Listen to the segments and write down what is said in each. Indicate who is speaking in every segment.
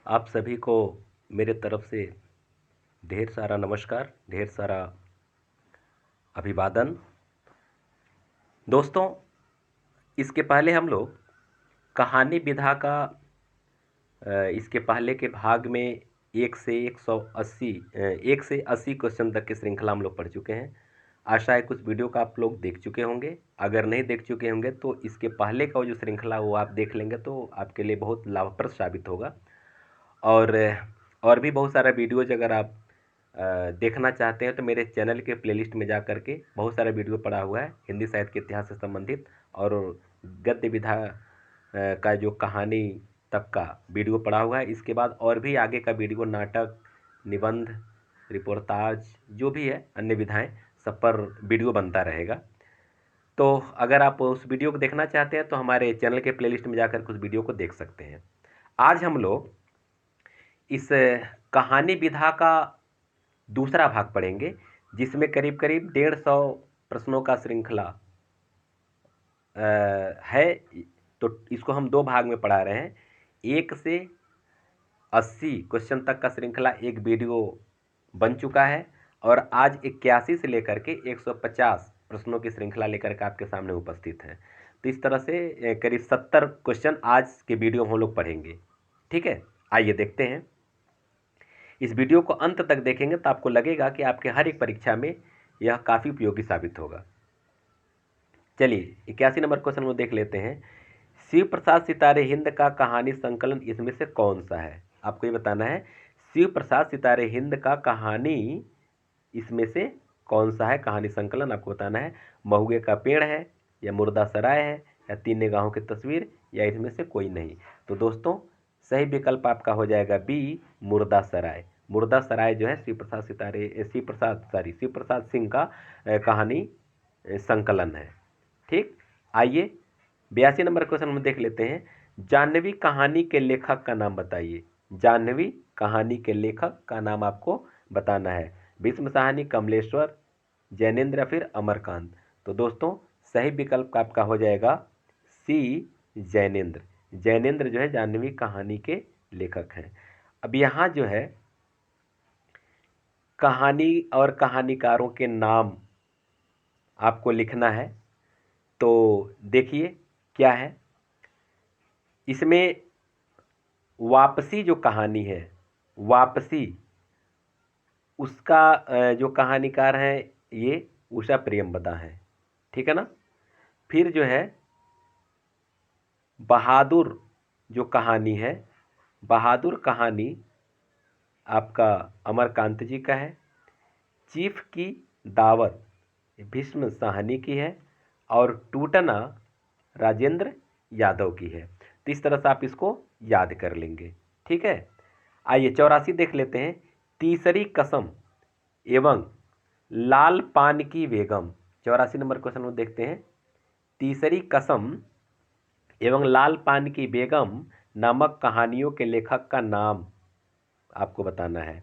Speaker 1: आप सभी को मेरे तरफ से ढेर सारा नमस्कार, ढेर सारा अभिवादन। दोस्तों, इसके पहले हम लोग कहानी विधा का इसके पहले के भाग में 1 से 80 क्वेश्चन तक की श्रृंखला हम लोग पढ़ चुके हैं। आशा है कुछ वीडियो का आप लोग देख चुके होंगे। अगर नहीं देख चुके होंगे तो इसके पहले का जो श्रृंखला वो आप देख लेंगे तो आपके लिए बहुत लाभप्रद साबित होगा। और और भी बहुत सारा वीडियोज अगर आप देखना चाहते हैं तो मेरे चैनल के प्लेलिस्ट में जा कर के बहुत सारा वीडियो पड़ा हुआ है हिंदी साहित्य के इतिहास से संबंधित और गद्य विधा का जो कहानी तक का वीडियो पड़ा हुआ है। इसके बाद और भी आगे का वीडियो नाटक, निबंध, रिपोर्टाज जो भी है अन्य विधाएं सब पर वीडियो बनता रहेगा। तो अगर आप उस वीडियो को देखना चाहते हैं तो हमारे चैनल के प्लेलिस्ट में जाकर उस वीडियो को देख सकते हैं। आज हम लोग इस कहानी विधा का दूसरा भाग पढ़ेंगे जिसमें करीब करीब 150 प्रश्नों का श्रृंखला है। तो इसको हम दो भाग में पढ़ा रहे हैं। 1 से 80 क्वेश्चन तक का श्रृंखला एक वीडियो बन चुका है और आज 81 से लेकर के 150 प्रश्नों की श्रृंखला लेकर के आपके सामने उपस्थित है। तो इस तरह से करीब 70 क्वेश्चन आज के वीडियो हम लोग पढ़ेंगे। ठीक है, आइए देखते हैं। इस वीडियो को अंत तक देखेंगे तो आपको लगेगा कि आपके हर एक परीक्षा में यह काफ़ी उपयोगी साबित होगा। चलिए 81 नंबर क्वेश्चन को देख लेते हैं। शिव प्रसाद सितारे हिंद का कहानी संकलन इसमें से कौन सा है? आपको ये बताना है शिव प्रसाद सितारे हिंद का कहानी इसमें से कौन सा है। कहानी संकलन आपको बताना है महुए का पेड़ है या मुर्दा सराय है या तीन निगाहों की तस्वीर या इसमें से कोई नहीं। तो दोस्तों सही विकल्प आपका हो जाएगा बी, मुर्दा सराय। मुर्दा सराय जो है शिव प्रसाद सिंह का कहानी संकलन है। ठीक, आइए 82 नंबर क्वेश्चन में देख लेते हैं। जाह्नवी कहानी के लेखक का नाम बताइए। जाह्नवी कहानी के लेखक का नाम आपको बताना है। भीष्म साहनी, कमलेश्वर, जैनेन्द्र या फिर अमरकांत। तो दोस्तों सही विकल्प आपका हो जाएगा सी, जैनेन्द्र। जैनेन्द्र जो है जाह्नवी कहानी के लेखक हैं। अब यहाँ जो है कहानी और कहानीकारों के नाम आपको लिखना है। तो देखिए क्या है इसमें। वापसी जो कहानी है, वापसी उसका जो कहानीकार है ये उषा प्रियंवदा है। ठीक है ना। फिर जो है बहादुर जो कहानी है, बहादुर कहानी आपका अमरकांत जी का है। चीफ की दावत भीष्म साहनी की है और टूटना राजेंद्र यादव की है। तो इस तरह से आप इसको याद कर लेंगे। ठीक है, आइए 84 देख लेते हैं। तीसरी कसम एवं लाल पान की बेगम। 84 नंबर क्वेश्चन में देखते हैं। तीसरी कसम एवं लाल पान की बेगम नामक कहानियों के लेखक का नाम आपको बताना है।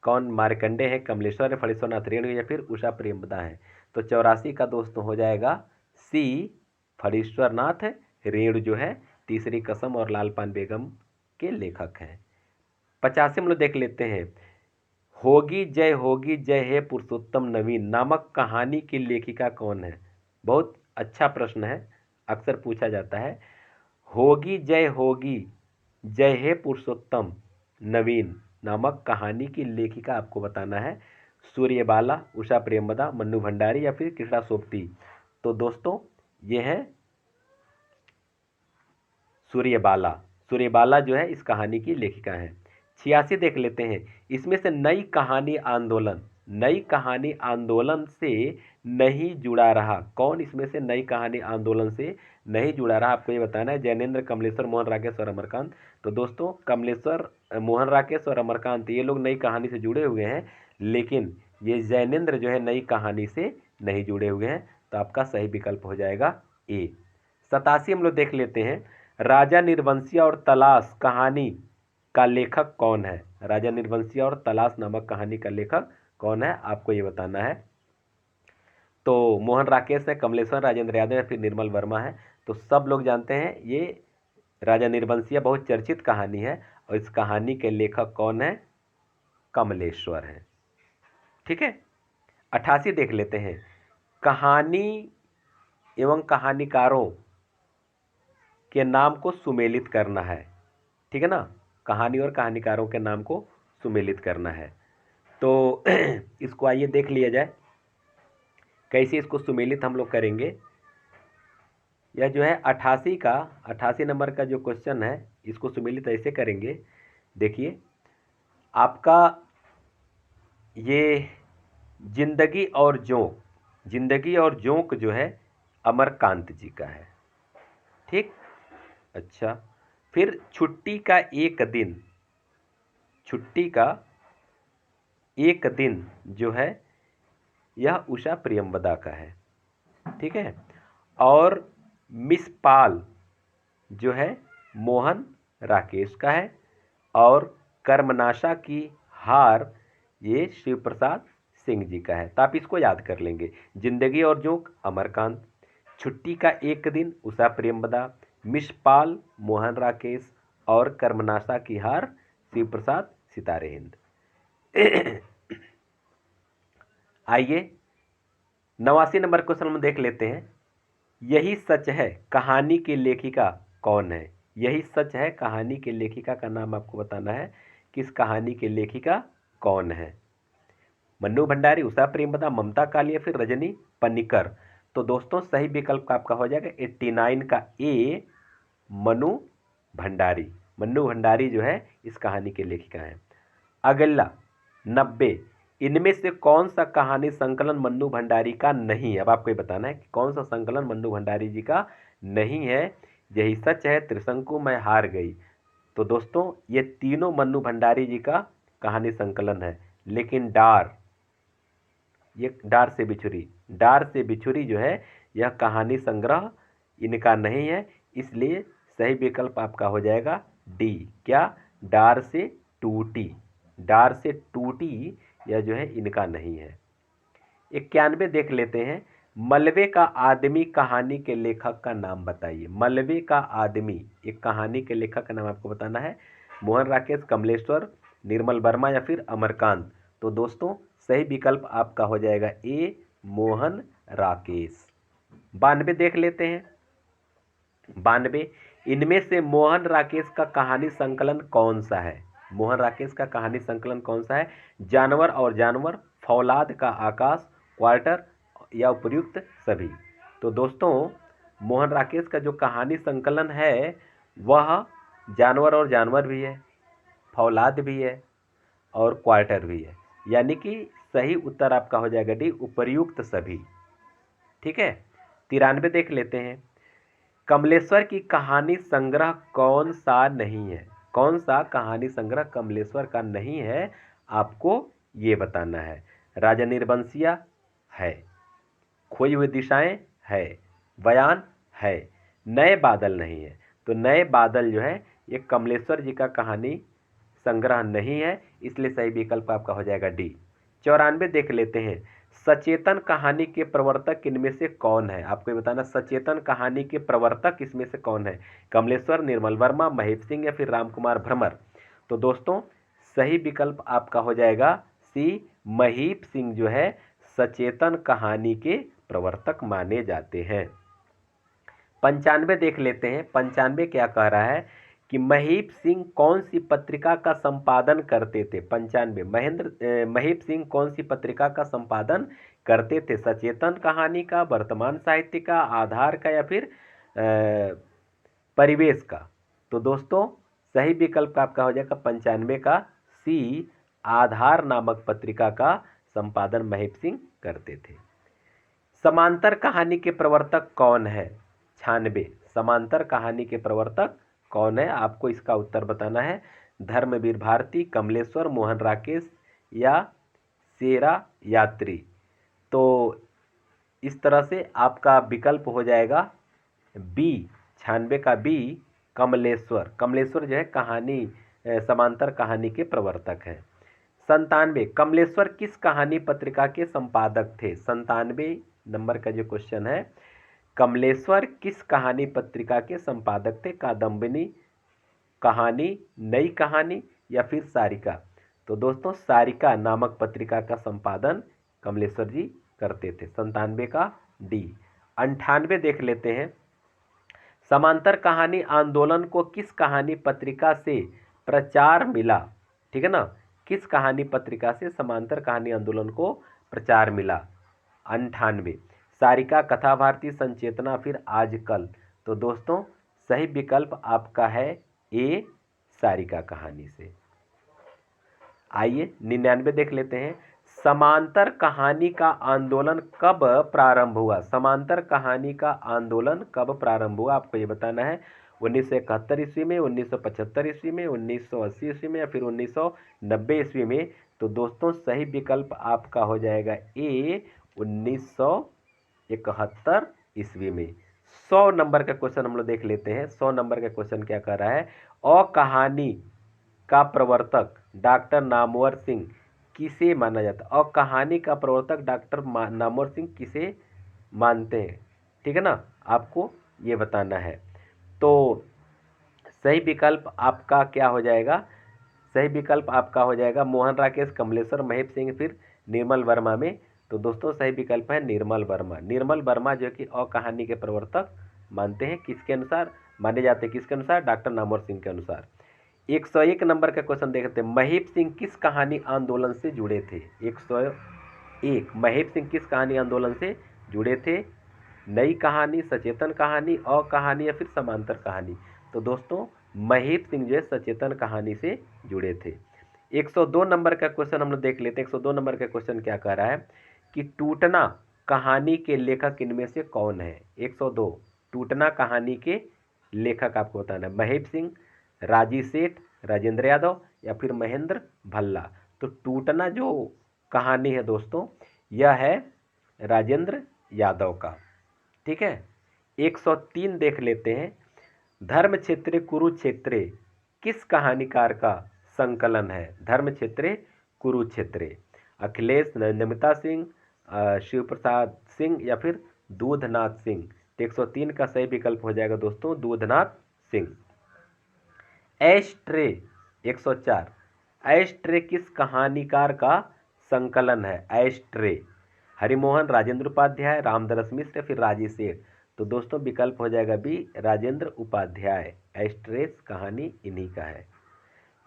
Speaker 1: कौन? मार्कंडे है, कमलेश्वर है, फणीश्वर नाथ रेणु या फिर उषा प्रेमदा है। तो 84 का दोस्तों हो जाएगा सी, फणीश्वर नाथ रेणु जो है तीसरी कसम और लाल पान बेगम के लेखक हैं। 85 हम लोग देख लेते हैं। होगी जय हे पुरुषोत्तम नवीन नामक कहानी की लेखिका कौन है? बहुत अच्छा प्रश्न है, अक्सर पूछा जाता है। होगी जय हे पुरुषोत्तम नवीन नामक कहानी की लेखिका आपको बताना है सूर्यबाला, उषा प्रेमवदा, मन्नू भंडारी या फिर कृष्णा सोबती। तो दोस्तों ये है सूर्यबाला। सूर्यबाला जो है इस कहानी की लेखिका है। 86 देख लेते हैं। इसमें से नई कहानी आंदोलन से नहीं जुड़ा रहा कौन? इसमें से नई कहानी आंदोलन से नहीं जुड़ा रहा आपको ये बताना है। जैनेन्द्र, कमलेश्वर, मोहन राकेश और अमरकांत। तो दोस्तों कमलेश्वर, मोहन राकेश और अमरकांत ये लोग नई कहानी से जुड़े हुए हैं, लेकिन ये जैनेन्द्र जो है नई कहानी से नहीं जुड़े हुए हैं। तो आपका सही विकल्प हो जाएगा ए। 87 हम लोग देख लेते हैं। राजा निर्वंशिया और तलाश कहानी का लेखक कौन है? राजा निर्वंशिया और तलाश नामक कहानी का लेखक कौन है आपको ये बताना है। तो मोहन राकेश है, कमलेश्वर, राजेंद्र यादव या फिर निर्मल वर्मा है। तो सब लोग जानते हैं ये राजा निर्वंशिया बहुत चर्चित कहानी है और इस कहानी के लेखक कौन है? कमलेश्वर हैं। ठीक है। 88 देख लेते हैं। कहानी एवं कहानीकारों के नाम को सुमेलित करना है। ठीक है ना, कहानी और कहानीकारों के नाम को सुमेलित करना है। तो इसको आइए देख लिया जाए कैसे इसको सुमेलित हम लोग करेंगे। यह जो है 88 नंबर का जो क्वेश्चन है, इसको सुमेलित ऐसे करेंगे। देखिए, आपका ये जिंदगी और जोंक जो है अमरकांत जी का है। ठीक। अच्छा, फिर छुट्टी का एक दिन जो है यह उषा प्रियंवदा का है। ठीक है। और मिस पाल जो है मोहन राकेश का है। और कर्मनाशा की हार ये शिव प्रसाद सिंह जी का है। तो आप इसको याद कर लेंगे। जिंदगी और जोंक अमरकांत, छुट्टी का एक दिन उषा प्रियंवदा, मिस पाल मोहन राकेश और कर्मनाशा की हार शिव प्रसाद सितारे हिंद। आइए 89 नंबर क्वेश्चन में देख लेते हैं। यही सच है कहानी की लेखिका कौन है? यही सच है कहानी की लेखिका का नाम आपको बताना है। किस कहानी की लेखिका कौन है? मन्नू भंडारी, उषा प्रेमवदा, ममता कालिया, फिर रजनी पन्नीकर। तो दोस्तों सही विकल्प आपका हो जाएगा 89 का ए, मनु भंडारी। मन्नू भंडारी जो है इस कहानी के लेखिका हैं। अगला 90, इनमें से कौन सा कहानी संकलन मन्नू भंडारी का नहीं है? अब आपको ये बताना है कि कौन सा संकलन मन्नू भंडारी जी का नहीं है। यही सच है, त्रिशंकु, मैं हार गई। तो दोस्तों ये तीनों मन्नू भंडारी जी का कहानी संकलन है। लेकिन ये डार से बिछुरी जो है यह कहानी संग्रह इनका नहीं है। इसलिए सही विकल्प आपका हो जाएगा डी। क्या? डार से टूटी यह जो है इनका नहीं है। 91 देख लेते हैं। मलबे का आदमी कहानी के लेखक का नाम बताइए। मलबे का आदमी एक कहानी के लेखक का नाम आपको बताना है। मोहन राकेश, कमलेश्वर, निर्मल वर्मा या फिर अमरकांत। तो दोस्तों सही विकल्प आपका हो जाएगा ए, मोहन राकेश। 92 देख लेते हैं। 92, इनमें से मोहन राकेश का कहानी संकलन कौन सा है? मोहन राकेश का कहानी संकलन कौन सा है? जानवर और जानवर, फौलाद का आकाश, क्वार्टर या उपयुक्त सभी। तो दोस्तों मोहन राकेश का जो कहानी संकलन है वह जानवर और जानवर भी है, फौलाद भी है और क्वार्टर भी है। यानी कि सही उत्तर आपका हो जाएगा डी, उपयुक्त सभी। ठीक है। 93 देख लेते हैं। कमलेश्वर की कहानी संग्रह कौन सा नहीं है? कौन सा कहानी संग्रह कमलेश्वर का नहीं है आपको ये बताना है। राजा निर्बंसिया है, खोई हुई दिशाएं है, बयान है, नए बादल नहीं है। तो नए बादल जो है ये कमलेश्वर जी का कहानी संग्रह नहीं है। इसलिए सही विकल्प आपका हो जाएगा डी। 94 देख लेते हैं। सचेतन कहानी के प्रवर्तक इनमें से कौन है? आपको ये बताना सचेतन कहानी के प्रवर्तक इसमें से कौन है? कमलेश्वर, निर्मल वर्मा, महेश सिंह या फिर रामकुमार भ्रमर। तो दोस्तों सही विकल्प आपका हो जाएगा सी, महीप सिंह जो है सचेतन कहानी के प्रवर्तक माने जाते हैं। 95 देख लेते हैं। 95 क्या कह रहा है कि महीप सिंह कौन सी पत्रिका का संपादन करते थे? 95, महीप सिंह कौन सी पत्रिका का संपादन करते थे? सचेतन कहानी का, वर्तमान साहित्य का, आधार का या फिर परिवेश का। तो दोस्तों सही विकल्प आपका हो जाएगा 95 का सी, आधार नामक पत्रिका का संपादन महीप सिंह करते थे। समांतर कहानी के प्रवर्तक कौन है? 96, समांतर कहानी के प्रवर्तक कौन है? आपको इसका उत्तर बताना है। धर्मवीर भारती, कमलेश्वर, मोहन राकेश या शेरा यात्री। तो इस तरह से आपका विकल्प हो जाएगा बी, 96 का बी, कमलेश्वर। कमलेश्वर जो है कहानी समांतर कहानी के प्रवर्तक हैं। 97, कमलेश्वर किस कहानी पत्रिका के संपादक थे? 97 नंबर का जो क्वेश्चन है, कमलेश्वर किस कहानी पत्रिका के संपादक थे? कहानी, नई कहानी या फिर सारिका? तो दोस्तों सारिका नामक पत्रिका का संपादन कमलेश्वर जी करते थे। 97 का डी। 98 देख लेते हैं। समांतर कहानी आंदोलन को किस कहानी पत्रिका से प्रचार मिला? ठीक है ना, किस कहानी पत्रिका से समांतर कहानी आंदोलन को प्रचार मिला? 98। सारिका, कथा भारती, संचेतना, फिर आजकल? तो दोस्तों सही विकल्प आपका है ए, सारिका कहानी से। आइए 99 देख लेते हैं। समांतर कहानी का आंदोलन कब प्रारंभ हुआ? समांतर कहानी का आंदोलन कब प्रारंभ हुआ आपको ये बताना है। 1971 ईस्वी में, 1975 ईस्वी में, 1980 ईस्वी में या फिर 1990 ईस्वी में? तो दोस्तों सही विकल्प आपका हो जाएगा ए, 1971 ईस्वी में। 100 नंबर का क्वेश्चन हम लोग देख लेते हैं। 100 नंबर का क्वेश्चन क्या कर रहा है? और कहानी का प्रवर्तक डॉक्टर नामवर सिंह किसे माना जाता है? और कहानी का प्रवर्तक डॉक्टर नामवर सिंह किसे मानते हैं? ठीक है ना, आपको ये बताना है। तो सही विकल्प आपका क्या हो जाएगा? सही विकल्प आपका हो जाएगा मोहन राकेश, कमलेश्वर, महेश सिंह, फिर निर्मल वर्मा में? तो दोस्तों सही विकल्प है निर्मल वर्मा। निर्मल वर्मा जो कि और कहानी के प्रवर्तक मानते हैं, किसके अनुसार माने जाते हैं? किसके अनुसार? डॉक्टर नामवर सिंह के अनुसार। 101 नंबर का क्वेश्चन देखते हैं। महेश सिंह किस कहानी आंदोलन से जुड़े थे? 101। महेश सिंह किस कहानी आंदोलन से जुड़े थे? नई कहानी, सचेतन कहानी, और कहानी या फिर समांतर कहानी? तो दोस्तों महेश सिंह जो है सचेतन कहानी से जुड़े थे। 102 नंबर का क्वेश्चन हम लोग देख लेते हैं। 102 नंबर का क्वेश्चन क्या कह रहा है कि टूटना कहानी के लेखक इनमें से कौन है? 102 टूटना कहानी के लेखक आपको बताना है। महेश सिंह, राजीव सेठ, राजेंद्र यादव या फिर महेंद्र भल्ला? तो टूटना जो कहानी है दोस्तों यह है राजेंद्र यादव का। ठीक है। 103 देख लेते हैं। धर्म क्षेत्र कुरुक्षेत्र किस कहानीकार का संकलन है? धर्म क्षेत्र कुरुक्षेत्र? अखिलेश, नमिता सिंह, शिव प्रसाद सिंह या फिर दूधनाथ सिंह? 103 का सही विकल्प हो जाएगा दोस्तों दूधनाथ सिंह। एस्ट्रे 104 एस्ट्रे किस कहानीकार का संकलन है? एस्ट्रे? हरिमोहन, राजेंद्र उपाध्याय, रामदरस मिश्र फिर राजीव सेठ? तो दोस्तों विकल्प हो जाएगा बी, राजेंद्र उपाध्याय। एस्ट्रेस कहानी इन्हीं का है।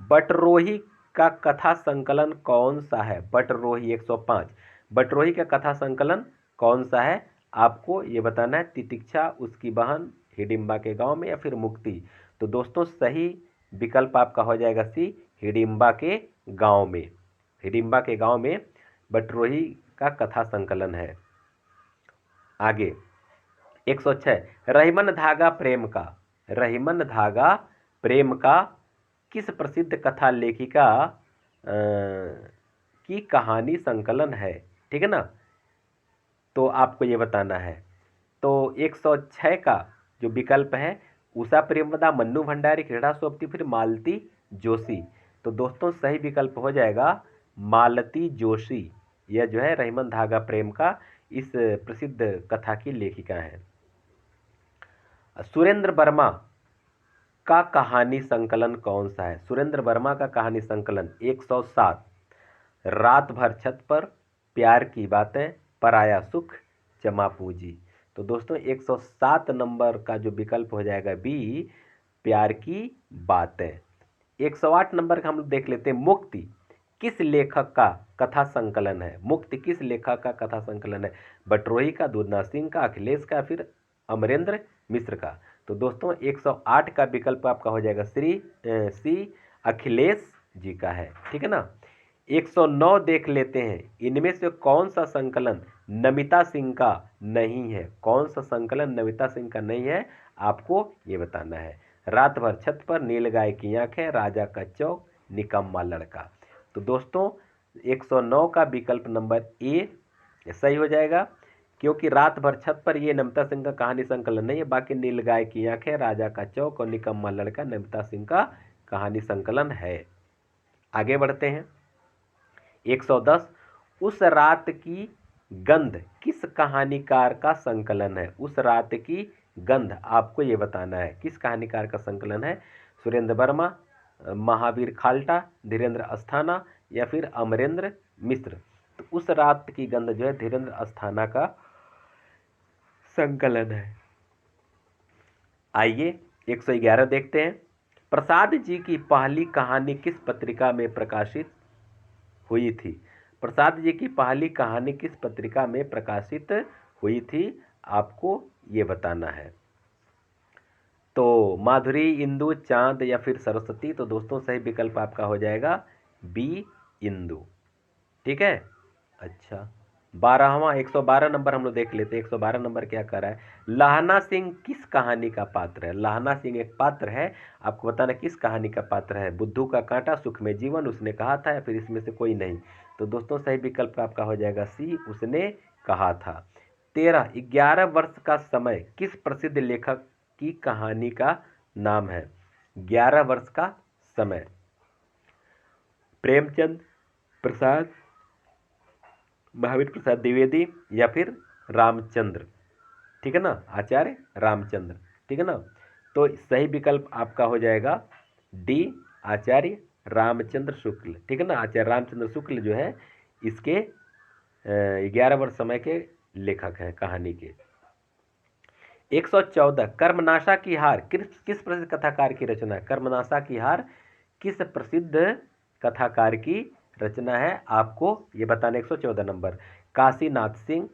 Speaker 1: बटरोही का कथा संकलन कौन सा है? बटरोही 105 बटरोही का कथा संकलन कौन सा है? आपको ये बताना है। तितिक्षा, उसकी बहन, हिडिंबा के गांव में या फिर मुक्ति? तो दोस्तों सही विकल्प आपका हो जाएगा सी, हिडिंबा के गांव में। हिडिंबा के गांव में बटरोही का कथा संकलन है। आगे 106 रहीमन धागा प्रेम का, रहीमन धागा प्रेम का किस प्रसिद्ध कथा लेखिका की कहानी संकलन है? ठीक है ना, तो आपको ये बताना है। तो 106 का जो विकल्प है उषा प्रेमवदा, मन्नू भंडारी, क्रीड़ा सोबती फिर मालती जोशी? तो दोस्तों सही विकल्प हो जाएगा मालती जोशी। यह जो है रहीमन धागा प्रेम का इस प्रसिद्ध कथा की लेखिका है। सुरेंद्र वर्मा का कहानी संकलन कौन सा है? सुरेंद्र वर्मा का कहानी संकलन 107 रात भर छत पर, प्यार की बातें, पराया सुख, जमा पूंजी? तो दोस्तों 107 नंबर का जो विकल्प हो जाएगा बी, प्यार की बातें। 108 नंबर का हम लोग देख लेते हैं। मुक्ति किस लेखक का कथा संकलन है? मुक्ति किस लेखक का कथा संकलन है? बटरोही का, दूधनाथ सिंह का, अखिलेश का, फिर अमरेंद्र मिश्र का? तो दोस्तों 108 का विकल्प आपका हो जाएगा सी, अखिलेश जी का है। ठीक है ना। 109 देख लेते हैं। इनमें से कौन सा संकलन नमिता सिंह का नहीं है? कौन सा संकलन नमिता सिंह का नहीं है आपको ये बताना है। रात भर छत पर, नीलगाय की आंखें, राजा का चौक, निकम्मा लड़का? तो दोस्तों 109 का विकल्प नंबर ए सही हो जाएगा, क्योंकि रात भर छत पर ये नमिता सिंह का कहानी संकलन नहीं है। बाकी नीलगाय की आंखें, राजा का चौक और निकम्मा लड़का नमिता सिंह का कहानी संकलन है। आगे बढ़ते हैं। 110 उस रात की गंध किस कहानीकार का संकलन है? उस रात की गंध आपको ये बताना है किस कहानीकार का संकलन है। सुरेंद्र वर्मा, महावीर खाल्टा, धीरेन्द्र अस्थाना या फिर अमरेंद्र मिश्र। तो उस रात की गंध जो है धीरेन्द्र अस्थाना का संकलन है। आइए 111 देखते हैं। प्रसाद जी की पहली कहानी किस पत्रिका में प्रकाशित हुई थी? प्रसाद जी की पहली कहानी किस पत्रिका में प्रकाशित हुई थी, आपको ये बताना है। तो माधुरी, इंदु, चांद या फिर सरस्वती। तो दोस्तों सही विकल्प आपका हो जाएगा बी, इंदु। ठीक है। अच्छा, 12वां 112 नंबर हम लोग देख लेते हैं। 112 नंबर क्या कर रहा है? लाहना सिंह किस कहानी का पात्र है? लाहना सिंह एक पात्र है, आपको बताना किस कहानी का पात्र है। बुद्धू का कांटा, सुख में जीवन, उसने कहा था, या फिर इसमें से कोई नहीं। तो दोस्तों सही विकल्प आपका हो जाएगा सी, उसने कहा था। 13, 11 वर्ष का समय किस प्रसिद्ध लेखक की कहानी का नाम है? 11 वर्ष का समय, प्रेमचंद, प्रसाद, महावीर प्रसाद द्विवेदी या फिर रामचंद्र। ठीक है ना, आचार्य रामचंद्र। ठीक है ना, तो सही विकल्प आपका हो जाएगा डी, आचार्य रामचंद्र शुक्ल। ठीक है ना, आचार्य रामचंद्र शुक्ल जो है इसके 11 वर्ष समय के लेखक हैं कहानी के। 114, कर्मनाशा की हार किस प्रसिद्ध कथाकार की रचना है? कर्मनाशा की हार किस प्रसिद्ध कथाकार की रचना है, आपको ये बताना। 114 नंबर, काशीनाथ सिंह,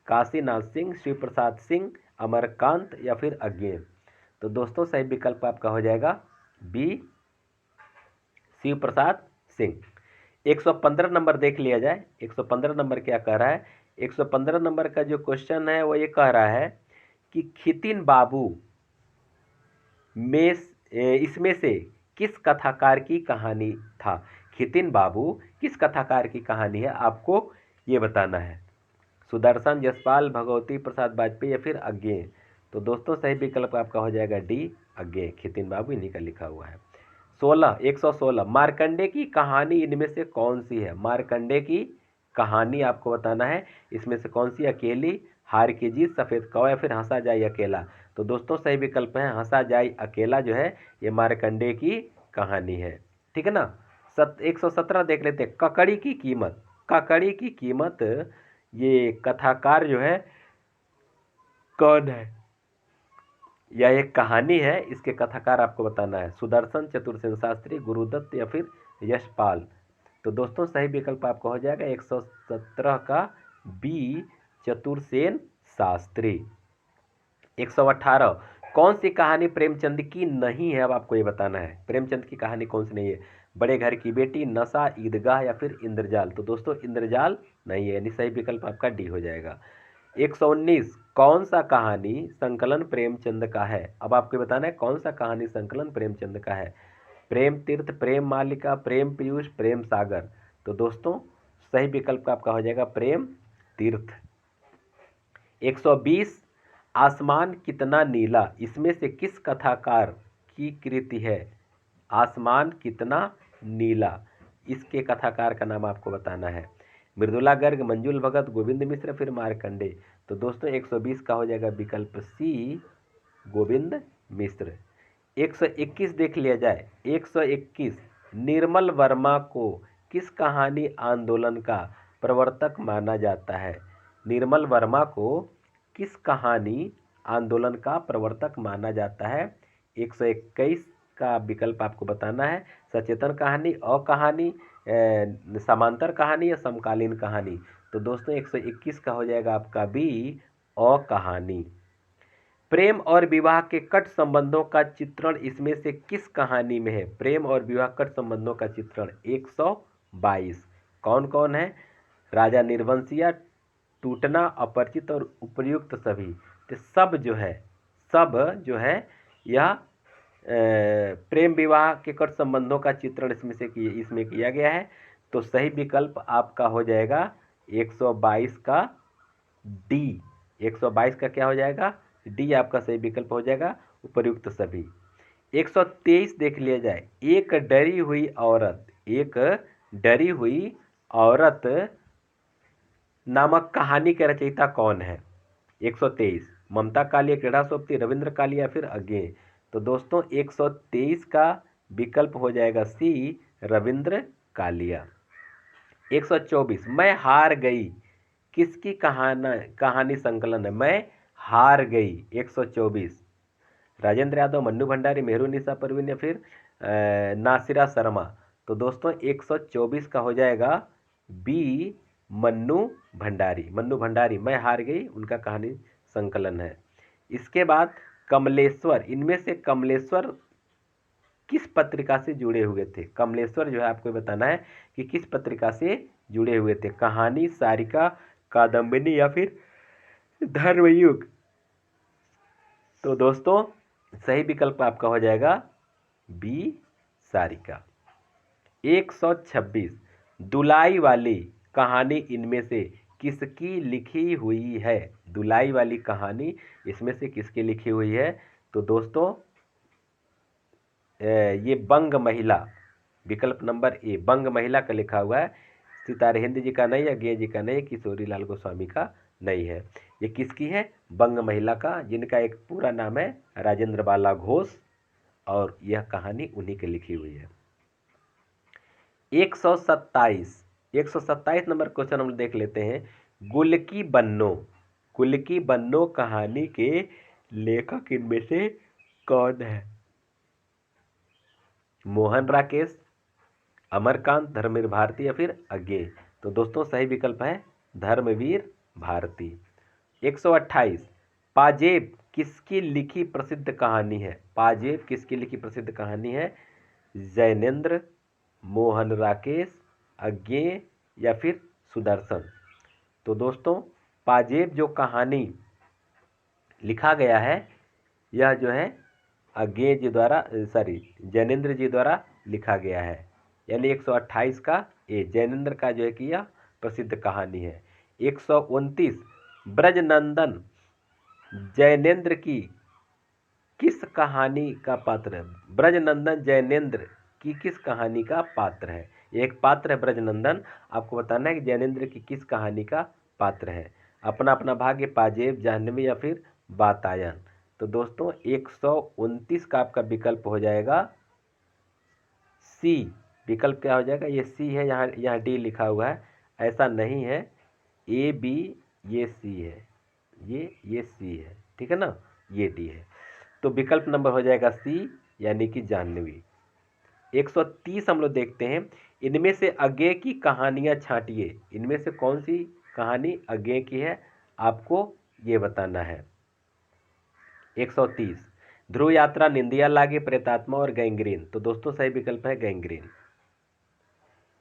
Speaker 1: काशीनाथ सिंह, शिव प्रसाद सिंह, अमरकांत या फिर अज्ञेय। तो दोस्तों सही विकल्प आपका हो जाएगा बी, शिव प्रसाद सिंह। 115 नंबर देख लिया जाए। 115 नंबर क्या कह रहा है? 115 नंबर का जो क्वेश्चन है वो ये कह रहा है कि खितिन बाबू में इसमें से किस कथाकार की कहानी था? खितिन बाबू किस कथाकार की कहानी है, आपको ये बताना है। सुदर्शन, जसपाल, भगवती प्रसाद वाजपेयी या फिर अज्ञेय। तो दोस्तों सही विकल्प आपका हो जाएगा डी, अज्ञेय। खितिन बाबू इन्हीं का लिखा हुआ है। 116, मार्कंडे की कहानी इनमें से कौन सी है? मार्कंडे की कहानी आपको बताना है, इसमें से कौन सी? अकेली, हार की जीत, सफ़ेद कौवा या फिर हंसा जाए अकेला। तो दोस्तों सही विकल्प है हंसा जाए अकेला जो है ये मार्कंडे की कहानी है। ठीक है ना। 117 देख लेते हैं। ककड़ी की कीमत, ककड़ी की कीमत ये कथाकार जो है कौन है, या एक कहानी है, इसके कथाकार आपको बताना है। सुदर्शन, चतुरसेन शास्त्री, गुरुदत्त या फिर यशपाल। तो दोस्तों सही विकल्प आपका हो जाएगा 117 का बी, चतुरसेन शास्त्री। 118, कौन सी कहानी प्रेमचंद की नहीं है, अब आपको ये बताना है। प्रेमचंद की कहानी कौन सी नहीं है? बड़े घर की बेटी, नशा, ईदगाह या फिर इंद्रजाल। तो दोस्तों इंद्रजाल नहीं है, यानी सही विकल्प आपका डी हो जाएगा। 119, कौन सा कहानी संकलन प्रेमचंद का है? अब आपको बताना है कौन सा कहानी संकलन प्रेमचंद का है। प्रेम तीर्थ, प्रेम मालिका, प्रेम पीयूष, प्रेम सागर। तो दोस्तों सही विकल्प आपका हो जाएगा प्रेम तीर्थ। 120, आसमान कितना नीला इसमें से किस कथाकार की कृति है? आसमान कितना नीला, इसके कथाकार का नाम आपको बताना है। मृदुला गर्ग, मंजुल भगत, गोविंद मिश्र फिर मार्कंडे। तो दोस्तों 120 का हो जाएगा विकल्प सी, गोविंद मिश्र। 121 देख लिया जाए। 121, निर्मल वर्मा को किस कहानी आंदोलन का प्रवर्तक माना जाता है? निर्मल वर्मा को किस कहानी आंदोलन का प्रवर्तक माना जाता है? 121 का विकल्प आपको बताना है। सचेतन कहानी, अकहानी, समांतर कहानी या समकालीन कहानी। तो दोस्तों 121 का हो जाएगा आपका बी, अकहानी। प्रेम और विवाह के कट संबंधों का चित्रण इसमें से किस कहानी में है? प्रेम और विवाह कट संबंधों का चित्रण 122 कौन कौन है? राजा निर्वंशिया, टूटना, अपरिचित और उपर्युक्त सभी। तो सब जो है यह प्रेम विवाह के कट संबंधों का चित्रण इसमें किया गया है। तो सही विकल्प आपका हो जाएगा 122 का डी। 122 का क्या हो जाएगा? डी आपका सही विकल्प हो जाएगा, उपर्युक्त सभी। 123 देख लिया जाए। एक डरी हुई औरत नामक कहानी के रचयिता कौन है? 123, ममता कालिया, क्रीड़ा सोबती, रविंद्र कालिया फिर अज्ञेय। तो दोस्तों 123 का विकल्प हो जाएगा सी, रविंद्र कालिया। 124, मैं हार गई किसकी कहानी संकलन है? मैं हार गई 124, राजेंद्र यादव, मन्नू भंडारी, मेहरुनिसा परवीन या फिर नासिरा शर्मा। तो दोस्तों 124 का हो जाएगा बी, मन्नू भंडारी। मन्नू भंडारी मैं हार गई उनका कहानी संकलन है। इसके बाद कमलेश्वर, इनमें से कमलेश्वर किस पत्रिका से जुड़े हुए थे? कमलेश्वर जो है आपको बताना है कि किस पत्रिका से जुड़े हुए थे, कहानी, सारिका, कादम्बिनी या फिर धर्मयुग। तो दोस्तों सही विकल्प आपका हो जाएगा बी, सारिका। 126, दुलाई वाली कहानी इनमें से किसकी लिखी हुई है? दुलाई वाली कहानी इसमें से किसकी लिखी हुई है? तो दोस्तों ये बंग महिला, विकल्प नंबर ए बंग महिला का लिखा हुआ है। सितारे हिंद जी का नहीं, अज्ञे जी का नहीं, किशोरी लाल गोस्वामी का नहीं है। ये किसकी है? बंग महिला का, जिनका एक पूरा नाम है राजेंद्र बाला घोष, और यह कहानी उन्हीं की लिखी हुई है। 127 नंबर क्वेश्चन हम देख लेते हैं। गुलकी बन्नो कहानी के लेखक इनमें से कौन है? मोहन राकेश, अमरकांत, धर्मवीर भारती या फिर अज्ञे। तो दोस्तों सही विकल्प है धर्मवीर भारती। 128, पाजेब किसकी लिखी प्रसिद्ध कहानी है? पाजेब किसकी लिखी प्रसिद्ध कहानी है? जैनेन्द्र, मोहन राकेश, अज्ञे या फिर सुदर्शन। तो दोस्तों पाजेब जो कहानी लिखा गया है यह जो है अज्ञे जी द्वारा जैनेन्द्र जी द्वारा लिखा गया है, यानी 128 का ए जैनेन्द्र का जो है कि यह प्रसिद्ध कहानी है। 129, ब्रजनंदन जैनेन्द्र की किस कहानी का पात्र है? ब्रजनंदन जैनेन्द्र की किस कहानी का पात्र है? एक पात्र है ब्रजनंदन, आपको बताना है कि जैनेन्द्र की किस कहानी का पात्र है। अपना अपना भाग्य, पाजेब, जाह्नवी या फिर वातायन। तो दोस्तों 129 का आपका विकल्प हो जाएगा सी। विकल्प क्या हो जाएगा? ये सी है, यहाँ डी लिखा हुआ है, ऐसा नहीं है, ए बी, ये सी है, ये सी है, ठीक है ना, ये डी है। तो विकल्प नंबर हो जाएगा सी, यानी कि जाह्नवी। 130 हम लोग देखते हैं, इनमें से अज्ञे की कहानियां छांटिए। इनमें से कौन सी कहानी अज्ञे की है आपको ये बताना है। 130, ध्रुव यात्रा, निंदिया लागे, प्रेतात्मा और गैंग्रीन। तो दोस्तों सही विकल्प है गैंग्रीन।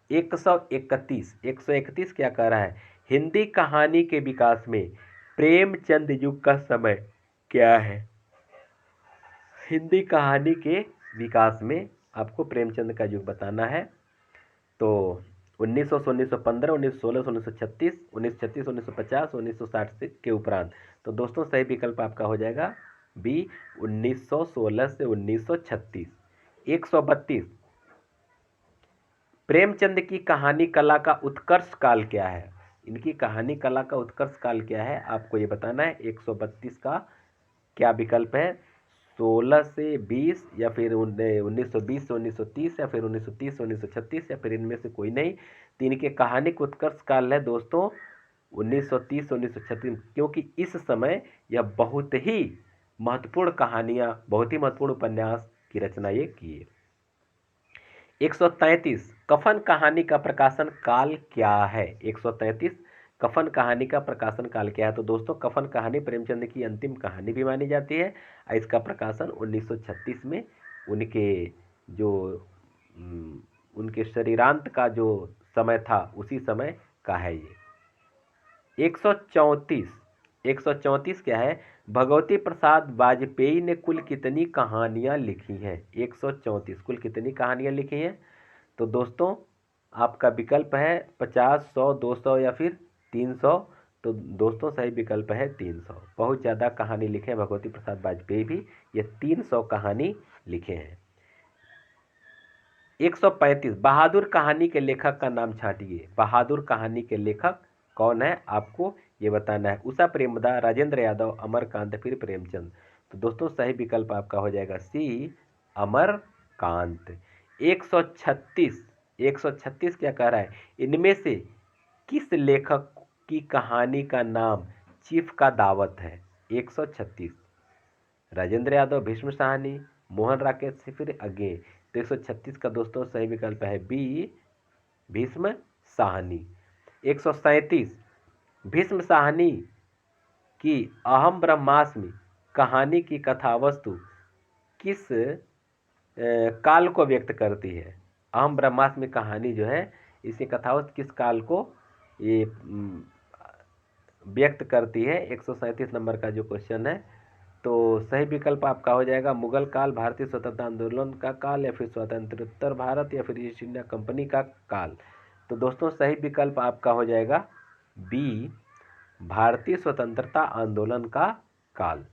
Speaker 1: 131 क्या कह रहा है? हिंदी कहानी के विकास में प्रेमचंद युग का समय क्या है? हिंदी कहानी के विकास में आपको प्रेमचंद का युग बताना है। तो 1900 से 1915, 1916 से 1936, 1936 1950, 1960 के उपरांत। तो दोस्तों सही विकल्प आपका हो जाएगा बी, 1916 से 1936। 132, प्रेमचंद की कहानी कला का उत्कर्ष काल क्या है? इनकी कहानी कला का उत्कर्ष काल क्या है आपको ये बताना है। 132 का क्या विकल्प है? 16 से 20 या फिर 1920 से 1930 या फिर 1930 से 1936 या फिर इनमें से कोई नहीं। तो इनके कहानी का उत्कर्ष काल है दोस्तों 1930 से 1936, क्योंकि इस समय यह बहुत ही महत्वपूर्ण कहानियां, बहुत ही महत्वपूर्ण उपन्यास की रचना ये किए। 133, कफन कहानी का प्रकाशन काल क्या है? 133, कफन कहानी का प्रकाशन काल क्या है? तो दोस्तों कफन कहानी प्रेमचंद की अंतिम कहानी भी मानी जाती है। इसका प्रकाशन 1936 में उनके जो उनके शरीरांत का जो समय था उसी समय का है ये। 134 क्या है? भगवती प्रसाद वाजपेयी ने कुल कितनी कहानियां लिखी हैं? 134 कुल कितनी कहानियां लिखी हैं? तो दोस्तों आपका विकल्प है 50, 100, 200 या फिर 300। तो दोस्तों सही विकल्प है 300। बहुत ज़्यादा कहानी लिखे हैं भगवती प्रसाद वाजपेयी भी, ये 300 कहानी लिखे हैं। 135, बहादुर कहानी के लेखक का नाम छांटिए। बहादुर कहानी के लेखक कौन है आपको ये बताना है। उषा प्रेमदा, राजेंद्र यादव, अमरकांत फिर प्रेमचंद। तो दोस्तों सही विकल्प आपका हो जाएगा सी, अमरकांत। 136, 136 क्या कह रहा है, इनमें से किस लेखक की कहानी का नाम चीफ का दावत है। 136, राजेंद्र यादव, भीष्म साहनी, मोहन राकेश या फिर अज्ञे। तो 136 का दोस्तों सही विकल्प है बी, भीष्म साहनी। 137, भीष्म साहनी की अहम ब्रह्मास्मि कहानी की कथा वस्तु किस काल को व्यक्त करती है। अहम ब्रह्मास्मि कहानी जो है इसकी कथा वस्तु किस काल को ये व्यक्त करती है। 137 नंबर का जो क्वेश्चन है, तो सही विकल्प आपका हो जाएगा मुगल काल, भारतीय स्वतंत्रता आंदोलन का काल, या फिर स्वतंत्रोत्तर भारत, या फिर ईस्ट इंडिया कंपनी का काल। तो दोस्तों सही विकल्प आपका हो जाएगा बी, भारतीय स्वतंत्रता आंदोलन का काल।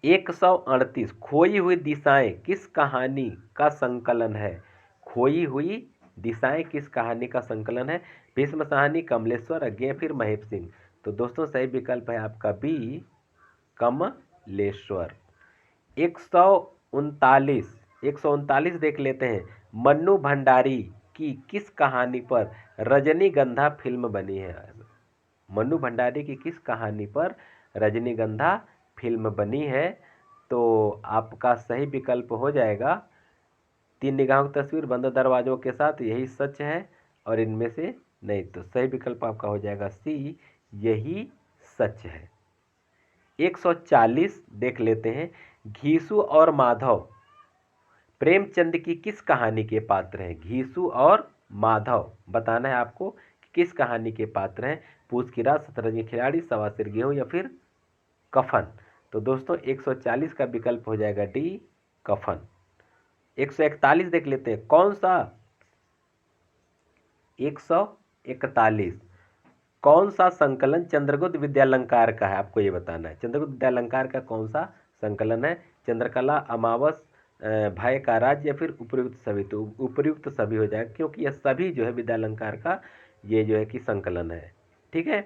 Speaker 1: 138, खोई हुई दिशाएं किस कहानी का संकलन है। खोई हुई दिशाएं किस कहानी का संकलन है। भीष्म साहनी, कमलेश्वर, अज्ञे, फिर महेश सिंह। तो दोस्तों सही विकल्प है आपका बी, कमलेश्वर। 139, 139 देख लेते हैं। मन्नू भंडारी की किस कहानी पर रजनीगंधा फिल्म बनी है। मन्नू भंडारी की किस कहानी पर रजनीगंधा फिल्म बनी है। तो आपका सही विकल्प हो जाएगा तीन निगाहों की तस्वीर, बंद दरवाजों के साथ, यही सच है, और इनमें से नहीं। तो सही विकल्प आपका हो जाएगा सी, यही सच है। 140 देख लेते हैं। घीसू और माधव प्रेमचंद की किस कहानी के पात्र हैं। घीसू और माधव बताना है आपको कि किस कहानी के पात्र हैं। पूछ की रात, शतरंज के खिलाड़ी, सवा सिर गेहूं, या फिर कफन। तो दोस्तों 140 का विकल्प हो जाएगा डी, कफन। 141 देख लेते हैं। कौन सा 141, कौन सा संकलन चंद्रगुप्त विद्यालंकार का है, आपको ये बताना है। चंद्रगुप्त विद्यालंकार का कौन सा संकलन है। चंद्रकला, अमावस, भय का राज्य, या फिर उपयुक्त सभी। तो उपयुक्त सभी हो जाएगा, क्योंकि यह सभी जो है विद्यालंकार का ये जो है कि संकलन है। ठीक है।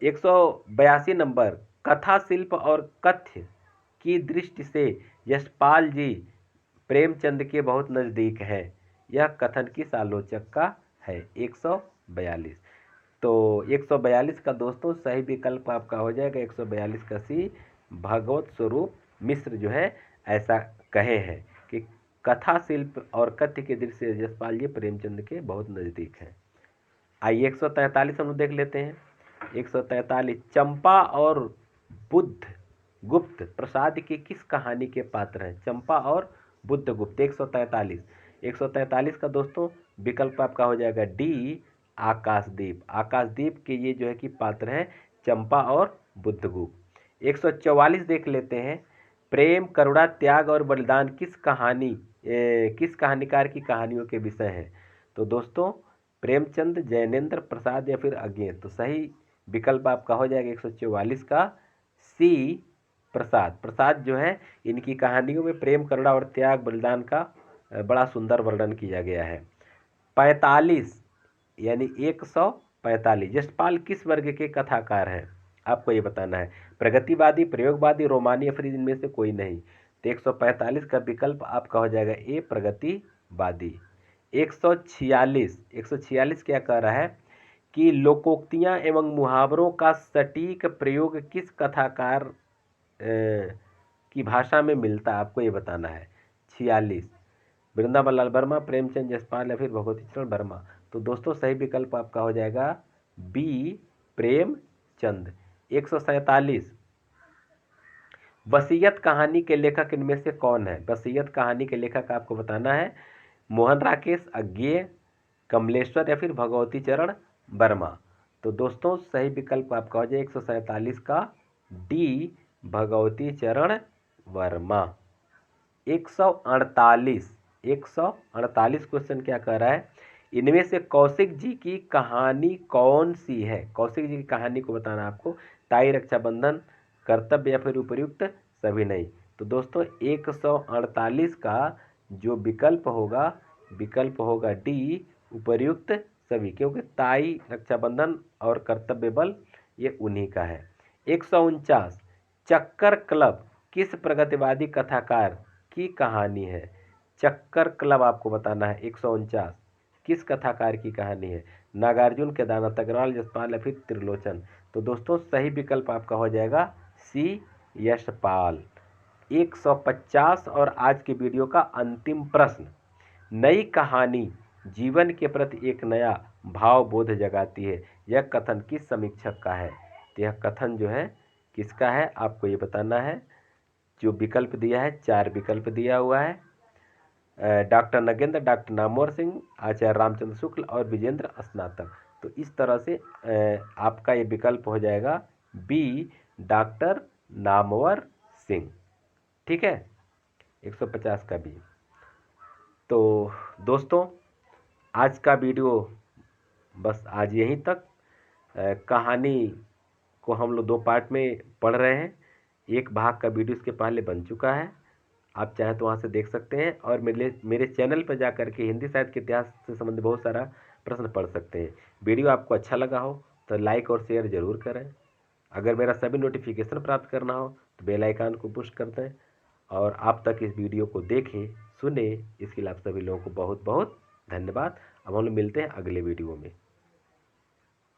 Speaker 1: 182 नंबर, कथा शिल्प और कथ्य की दृष्टि से यशपाल जी प्रेमचंद के बहुत नज़दीक है, यह कथन किस आलोचक का है। 142। तो 142 का दोस्तों सही विकल्प आपका हो जाएगा 142 का सी, भगवत स्वरूप मिश्र जो है ऐसा कहे हैं कि कथा शिल्प और कथ्य के दृष्टि से यशपाल जी प्रेमचंद के बहुत नज़दीक हैं। आइए 143 हम देख लेते हैं। 143, चंपा और बुद्ध गुप्त प्रसाद की किस कहानी के पात्र हैं। चंपा और बुद्ध गुप्त। 143, 143 का दोस्तों विकल्प आपका हो जाएगा डी, आकाशदीप। आकाशदीप के ये जो है कि पात्र हैं चंपा और बुद्धगुप्त। 144 देख लेते हैं। प्रेम, करुणा, त्याग और बलिदान किस कहानीकार की कहानियों के विषय हैं। तो दोस्तों प्रेमचंद, जैनेन्द्र प्रसाद, या फिर अज्ञे। तो सही विकल्प आपका हो जाएगा 144 का सी, प्रसाद। प्रसाद जो है इनकी कहानियों में प्रेम, करुणा और त्याग, बलिदान का बड़ा सुंदर वर्णन किया गया है। 45 यानी 145, यशपाल किस वर्ग के कथाकार हैं, आपको ये बताना है। प्रगतिवादी, प्रयोगवादी, रोमानी, या फिर इनमें से कोई नहीं। तो 145 का विकल्प आपका हो जाएगा ए, प्रगतिवादी। 146, 146 क्या कह रहा है कि लोकोक्तियां एवं मुहावरों का सटीक प्रयोग किस कथाकार की भाषा में मिलता है, आपको ये बताना है। 46, वृंदावन लाल वर्मा, प्रेमचंद जसपाल, या फिर भगवती चरण वर्मा। तो दोस्तों सही विकल्प आपका हो जाएगा बी, प्रेमचंद। 147, वसीयत कहानी के लेखक इनमें से कौन है। वसीयत कहानी के लेखक आपको बताना है। मोहन राकेश, अज्ञेय, कमलेश्वर, या फिर भगवती चरण वर्मा। तो दोस्तों सही विकल्प आपका हो जाए 147 का डी, भगवती चरण वर्मा। 148, 148 क्वेश्चन क्या कह रहा है, इनमें से कौशिक जी की कहानी कौन सी है। कौशिक जी की कहानी को बताना आपको। ताई, रक्षाबंधन, कर्तव्य, या फिर उपयुक्त सभी नहीं। तो दोस्तों 148 का जो विकल्प होगा डी, उपयुक्त सभी, क्योंकि ताई, रक्षाबंधन और कर्तव्य बल ये उन्हीं का है। 149, चक्कर क्लब किस प्रगतिवादी कथाकार की कहानी है? चक्कर क्लब आपको बताना है। 149 किस कथाकार की कहानी है? नागार्जुन, केदारनाथ अग्रवाल, यशपाल या फिर त्रिलोचन? तो दोस्तों सही विकल्प आपका हो जाएगा सी, यशपाल। 150 और आज के वीडियो का अंतिम प्रश्न। नई कहानी जीवन के प्रति एक नया भावबोध जगाती है, यह कथन किस समीक्षक का है? तो यह कथन जो है किसका है आपको ये बताना है। जो विकल्प दिया है, 4 विकल्प दिया हुआ है। डॉक्टर नगेंद्र, डॉक्टर नामवर सिंह, आचार्य रामचंद्र शुक्ल और विजेंद्र स्नातक। तो इस तरह से आपका ये विकल्प हो जाएगा बी, डॉक्टर नामवर सिंह। ठीक है, 150 का बी। तो दोस्तों आज का वीडियो बस आज यहीं तक। कहानी को हम लोग 2 पार्ट में पढ़ रहे हैं। एक भाग का वीडियो इसके पहले बन चुका है, आप चाहें तो वहाँ से देख सकते हैं, और मेरे चैनल पर जा कर के हिंदी साहित्य के इतिहास से संबंधित बहुत सारा प्रश्न पढ़ सकते हैं। वीडियो आपको अच्छा लगा हो तो लाइक और शेयर ज़रूर करें। अगर मेरा सभी नोटिफिकेशन प्राप्त करना हो तो बेल आइकन को पुश कर दें, और आप तक इस वीडियो को देखें, सुने, इसके लिए आप सभी लोगों को बहुत बहुत धन्यवाद। अब हम लोग मिलते हैं अगले वीडियो में।